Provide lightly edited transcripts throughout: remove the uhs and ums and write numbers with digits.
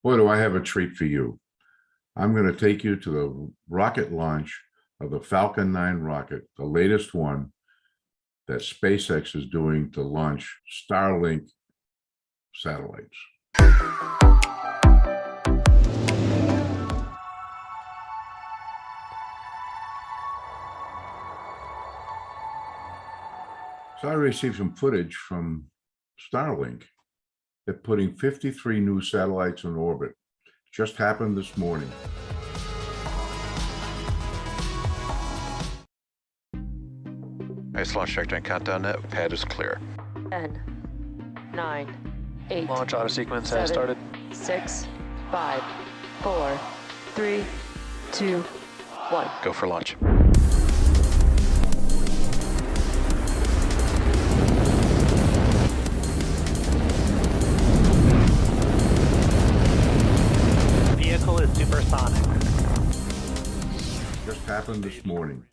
Boy, do I have a treat for you. I'm going to take you to the rocket launch of the Falcon 9 rocket, the latest one that SpaceX is doing to launch Starlink satellites. So I received some footage from Starlink. They're putting 53 new satellites in orbit. Just happened this morning. Nice launch trajectory countdown net. Pad is clear. 10, 9, 8. Launch auto sequence has started. 6, 5, 4, 3, 2, 1. Go for launch. Vehicle is supersonic. Just happened this morning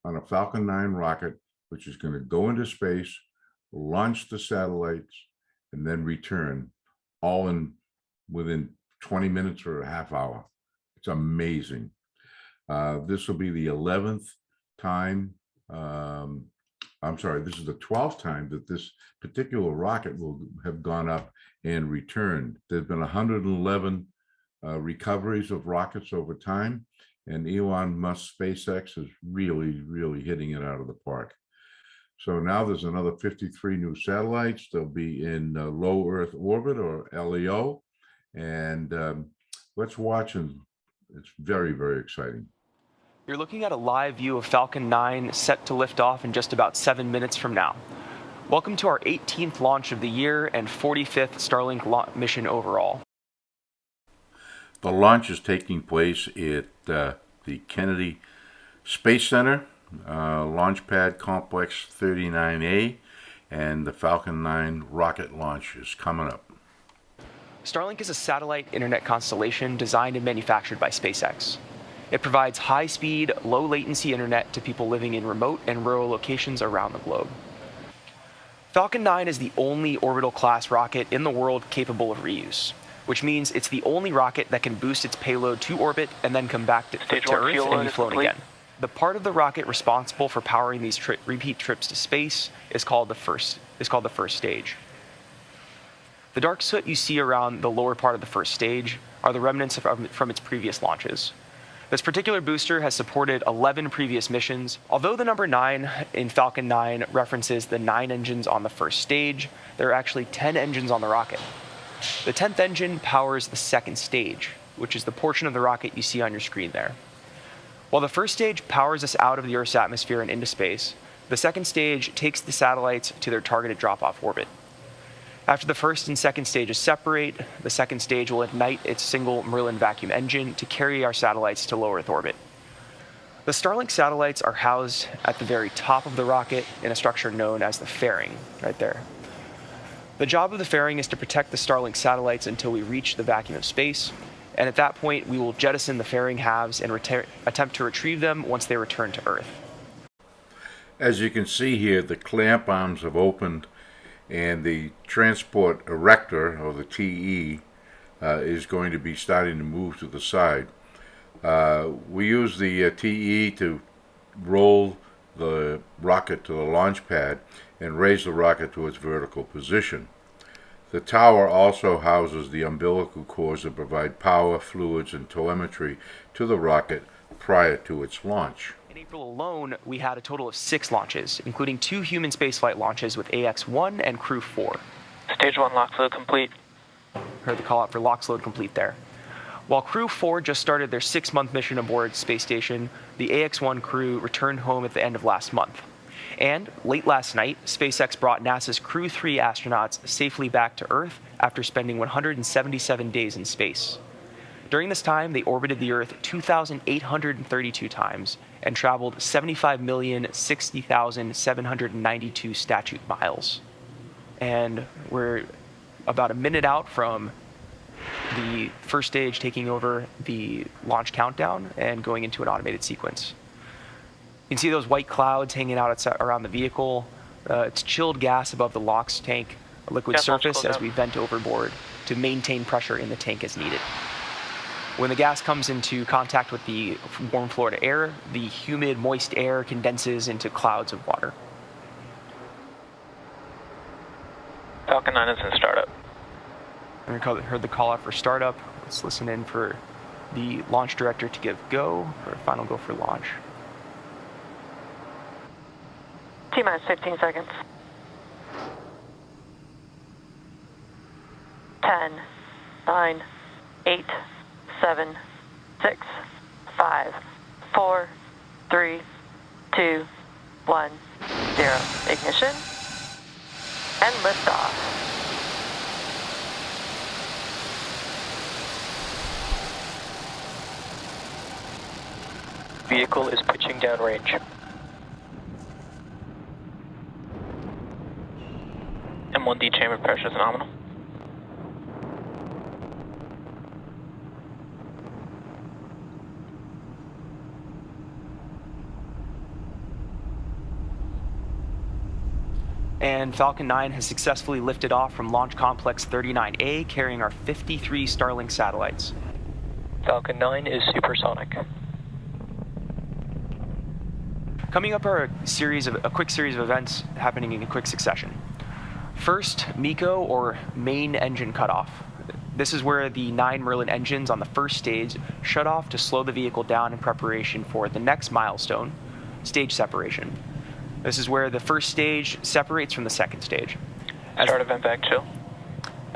on a Falcon 9 rocket, which is going to go into space, launch the satellites, and then return, all in within 20 minutes or a half hour. It's amazing. This will be the 11th time. I'm sorry, this is the 12th time that this particular rocket will have gone up and returned. There's been 111 recoveries of rockets over time, and Elon Musk SpaceX is really hitting it out of the park. So now there's another 53 new satellites. They'll be in low Earth orbit, or LEO, and let's watch, and it's very exciting. You're looking at a live view of Falcon 9 set to lift off in just about 7 minutes from now. Welcome to our 18th launch of the year and 45th Starlink mission overall. The launch is taking place at the Kennedy Space Center, Launch Pad Complex 39A, and the Falcon 9 rocket launch is coming up. Starlink is a satellite internet constellation designed and manufactured by SpaceX. It provides high-speed, low-latency internet to people living in remote and rural locations around the globe. Falcon 9 is the only orbital-class rocket in the world capable of reuse, which means it's the only rocket that can boost its payload to orbit and then come back to Earth and be flown again. The part of the rocket responsible for powering these repeat trips to space is called the first stage. The dark soot you see around the lower part of the first stage are the remnants from its previous launches. This particular booster has supported 11 previous missions. Although the number 9 in Falcon 9 references the 9 engines on the first stage, there are actually 10 engines on the rocket. The 10th engine powers the second stage, which is the portion of the rocket you see on your screen there. While the first stage powers us out of the Earth's atmosphere and into space, the second stage takes the satellites to their targeted drop-off orbit. After the first and second stages separate, the second stage will ignite its single Merlin vacuum engine to carry our satellites to low Earth orbit. The Starlink satellites are housed at the very top of the rocket in a structure known as the fairing, right there. The job of the fairing is to protect the Starlink satellites until we reach the vacuum of space, and at that point we will jettison the fairing halves and attempt to retrieve them once they return to Earth. As you can see here, the clamp arms have opened, and the transport erector, or the TE, is going to be starting to move to the side. We use the TE to roll the rocket to the launch pad and raise the rocket to its vertical position. The tower also houses the umbilical cords that provide power, fluids, and telemetry to the rocket prior to its launch. In April alone, we had a total of 6 launches, including 2 human spaceflight launches with AX-1 and Crew 4. Stage 1 lock load complete. Heard the call out for LOX load complete there. While Crew 4 just started their 6-month mission aboard space station, the AX-1 crew returned home at the end of last month. And late last night, SpaceX brought NASA's Crew 3 astronauts safely back to Earth after spending 177 days in space. During this time, they orbited the Earth 2,832 times and traveled 75,060,792 statute miles. And we're about a minute out from the first stage taking over the launch countdown and going into an automated sequence. You can see those white clouds hanging out around the vehicle. It's chilled gas above the LOX tank, a liquid surface as we vent overboard to maintain pressure in the tank as needed. When the gas comes into contact with the warm Florida air, the humid, moist air condenses into clouds of water. Falcon 9 is in startup. I heard the call out for startup. Let's listen in for the launch director to give go, or final go for launch. T-minus 15 seconds. 10, 9, 8, 7, 6, 5, 4, 3, 2, 1, 0. Ignition and liftoff. Vehicle is pitching downrange. M1D chamber pressure is nominal. And Falcon 9 has successfully lifted off from Launch Complex 39A, carrying our 53 Starlink satellites. Falcon 9 is supersonic. Coming up are a quick series of events happening in quick succession. First, MECO, or main engine cutoff. This is where the 9 Merlin engines on the first stage shut off to slow the vehicle down in preparation for the next milestone, stage separation. This is where the first stage separates from the second stage. Start event back chill.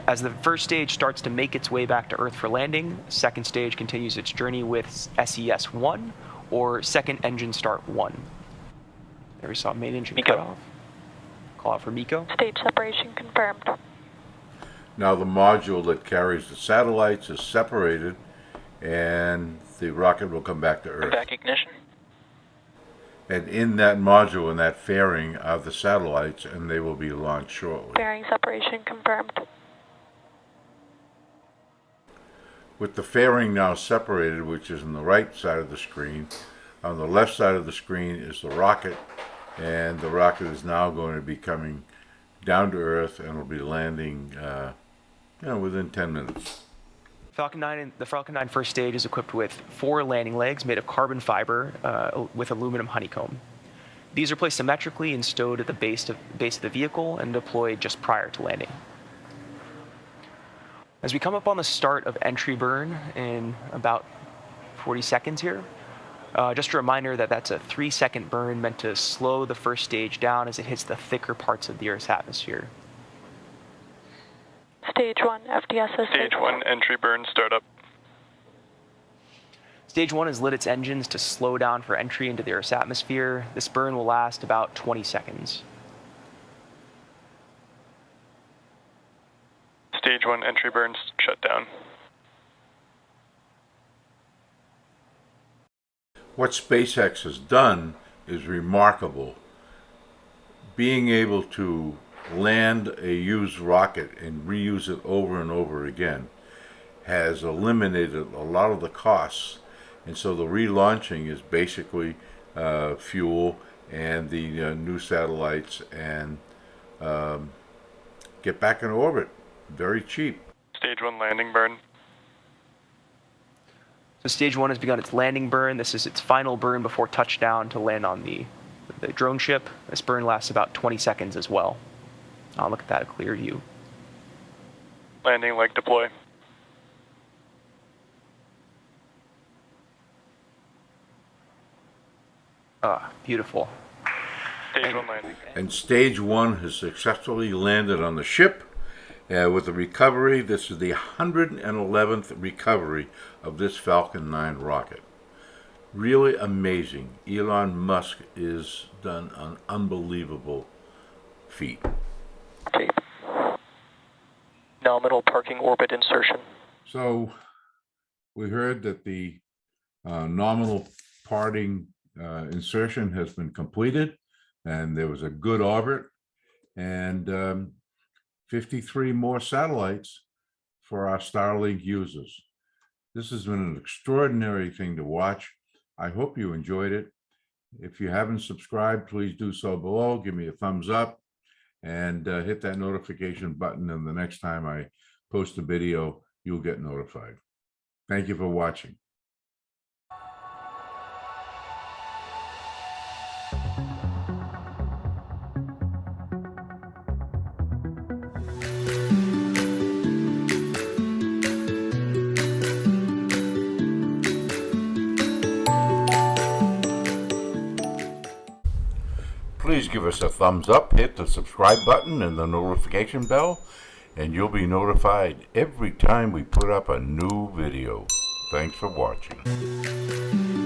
As the first stage starts to make its way back to Earth for landing, the second stage continues its journey with SES-1, or second engine start 1. There we saw main engine MECO. cutoff. Call out for MECO. Stage separation confirmed. Now the module that carries the satellites is separated, and the rocket will come back to Earth. Back ignition. And in that module, in that fairing, are the satellites, and they will be launched shortly. Bearing separation confirmed. With the fairing now separated, which is on the right side of the screen, on the left side of the screen is the rocket, and the rocket is now going to be coming down to Earth and will be landing within 10 minutes. The Falcon 9 first stage is equipped with 4 landing legs made of carbon fiber with aluminum honeycomb. These are placed symmetrically and stowed at the base of the vehicle and deployed just prior to landing. As we come up on the start of entry burn in about 40 seconds here, just a reminder that that's a 3-second burn meant to slow the first stage down as it hits the thicker parts of the Earth's atmosphere. Stage 1, FDSS. Stage 1 entry burn startup. Stage 1 has lit its engines to slow down for entry into the Earth's atmosphere. This burn will last about 20 seconds. Stage 1 entry burns shut down. What SpaceX has done is remarkable. Being able to land a used rocket and reuse it over and over again has eliminated a lot of the costs, and so the relaunching is basically fuel and the new satellites, and get back in orbit very cheap. Stage 1 landing burn. So Stage 1 has begun its landing burn. This is its final burn before touchdown to land on the drone ship. This burn lasts about 20 seconds as well. I'll look at that, a clear view. Landing leg deploy. Beautiful. Stage 1 landing. And Stage 1 has successfully landed on the ship with the recovery. This is the 111th recovery of this Falcon 9 rocket. Really amazing. Elon Musk has done an unbelievable feat. Nominal parking orbit insertion. So we heard that the nominal parting insertion has been completed, and there was a good orbit, and 53 more satellites for our Starlink users. This has been an extraordinary thing to watch. I hope you enjoyed it. If you haven't subscribed, please do so below. Give me a thumbs up and hit that notification button, and the next time I post a video, you'll get notified. Thank you for watching. Please give us a thumbs up, hit the subscribe button and the notification bell, and you'll be notified every time we put up a new video. Thanks for watching.